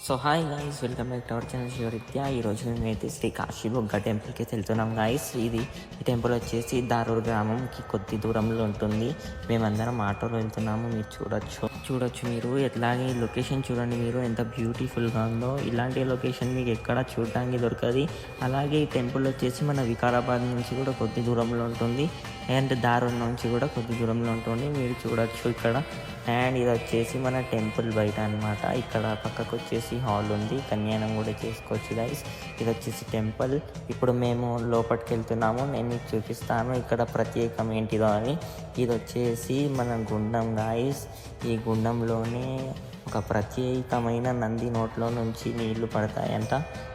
So hi guys, welcome back to our channel Shivaritya. ఈరోజు మేమైతే శ్రీ కాశీబుగ్గ టెంపుల్కి వెళ్తున్నాం గాయస్. ఈ టెంపుల్ వచ్చేసి దారూర్ గ్రామంకి కొద్ది దూరంలో ఉంటుంది. మేమందరం ఆటోలో వెళ్తున్నాము. మీరు చూడొచ్చు మీరు ఎట్లాగే లొకేషన్ చూడండి, మీరు ఎంత బ్యూటిఫుల్గా ఉందో. ఇలాంటి లొకేషన్ మీకు ఎక్కడ చూడడానికి దొరకదు. అలాగే ఈ టెంపుల్ వచ్చేసి మన వికారాబాద్ నుంచి కూడా కొద్ది దూరంలో ఉంటుంది, అండ్ దారూర్ నుంచి కూడా కొద్ది దూరంలో ఉంటుంది. మీరు చూడొచ్చు ఇక్కడ. అండ్ ఇది వచ్చేసి మన టెంపుల్ బయట అనమాట. ఇక్కడ పక్కకు వచ్చేసి హాల్ ఉంది, కళ్యాణం కూడా చేసుకోవచ్చు గైస్. ఇది వచ్చేసి టెంపుల్. ఇప్పుడు మేము లోపలికి వెళ్తున్నాము, నేను మీకు చూపిస్తాను ఇక్కడ ప్రత్యేకం ఏంటిదో అని. ఇది వచ్చేసి మన గుండం గైస్. ఈ గుండంలోనే ఒక ప్రత్యేకమైన నంది నోట్లో నుంచి నీళ్లు పడతాయంట.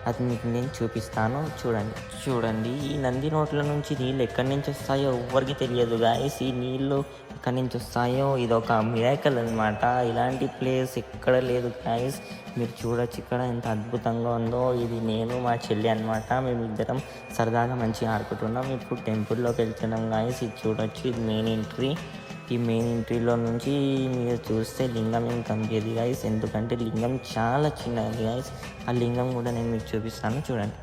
అది మీకు నేను చూపిస్తాను. చూడండి ఈ నంది నోట్ల నుంచి నీళ్ళు ఎక్కడి నుంచి వస్తాయో ఎవ్వరికి తెలియదు గాయస్. ఈ నీళ్ళు ఎక్కడి నుంచి వస్తాయో ఇది ఒక మిరాకిల్ అనమాట. ఇలాంటి ప్లేస్ ఎక్కడ లేదు గాయస్. మీరు చూడొచ్చు ఇక్కడ ఎంత అద్భుతంగా ఉందో. ఇది నేను మా చెల్లి అనమాట. మేమిద్దరం సరదాగా మంచిగా ఆడుకుంటున్నాం. ఇప్పుడు టెంపుల్లోకి వెళ్తున్నాం గాయస్. ఇది చూడొచ్చు, ఇది మెయిన్ ఎంట్రీ. ఈ మెయిన్ ఎంట్రీలో నుంచి మీరు చూస్తే లింగం ఏం కనిపించదు గాయస్, ఎందుకంటే లింగం చాలా చిన్నది గాయస్. ఆ లింగం కూడా నేను మీకు చూపిస్తాను, చూడండి.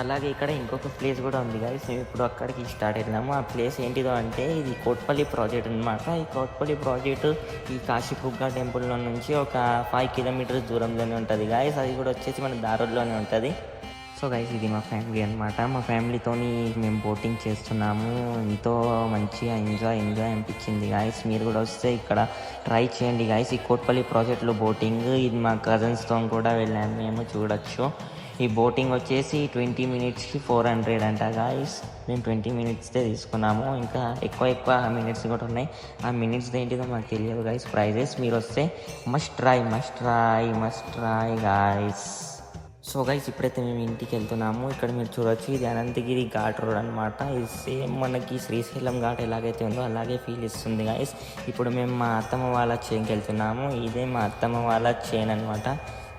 అలాగే ఇక్కడ ఇంకొక ప్లేస్ కూడా ఉంది గాయస్. మేము ఇప్పుడు అక్కడికి స్టార్ట్ అయినాము. ఆ ప్లేస్ ఏంటిదో అంటే ఇది కోట్పల్లి ప్రాజెక్ట్ అనమాట. ఈ కోట్పల్లి ప్రాజెక్టు ఈ కాశీబుగ్గ టెంపుల్లో నుంచి ఒక 5 కిలోమీటర్స్ దూరంలోనే ఉంటుంది గాయస్. అది కూడా వచ్చేసి మన దారుల్లోనే ఉంటుంది. సో గైస్, ఇది మా ఫ్యామిలీ అనమాట. మా ఫ్యామిలీతోని మేము బోటింగ్ చేస్తున్నాము. ఎంతో మంచిగా ఎంజాయ్ అనిపించింది గాయస్. మీరు కూడా వస్తే ఇక్కడ ట్రై చేయండి గాయస్. ఈ కోట్పల్లి ప్రాజెక్టులో బోటింగ్, ఇది మా కజిన్స్తో కూడా వెళ్ళాము మేము. చూడొచ్చు, ఈ బోటింగ్ వచ్చేసి 20 మినిట్స్కి 400 అంట గాయస్. మేము 20 మినిట్స్దే తీసుకున్నాము. ఇంకా ఎక్కువ మినిట్స్ కూడా ఉన్నాయి. ఆ మినిట్స్ ఏంటిదో మాకు తెలియదు గాయస్. ప్రైజెస్ మీరు వస్తే must try guys. So guys, ఇప్పుడైతే మేము ఇంటికి వెళ్తున్నాము. ఇక్కడ మీరు చూడొచ్చు, ఇది అనంతగిరి ఘాట్ రోడ్ అనమాట. ఇది సేమ్ మనకి శ్రీశైలం ఘాట్ ఎలాగైతే ఉందో అలాగే ఫీల్ ఇస్తుంది గైస్. ఇప్పుడు మేము మా అత్తమ్మ వాళ్ళ చేనుకి వెళ్తున్నాము. ఇదే మా అత్తమ్మ వాళ్ళ చేను అనమాట.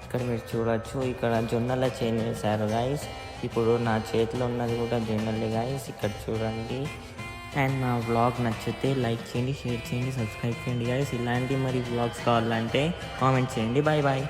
ఇక్కడ మీరు చూడొచ్చు, ఇక్కడ జొన్నల చేను వేశారు గైస్. ఇప్పుడు నా చేతిలో ఉన్నది కూడా జొన్నలే గైస్. ఇక్కడ చూడండి. అండ్ నా వ్లాగ్ నచ్చితే లైక్ చేయండి, షేర్ చేయండి, సబ్స్క్రైబ్ చేయండి గైస్. ఇలాంటి మరి వ్లాగ్స్ కావాలంటే కామెంట్ చేయండి. బాయ్.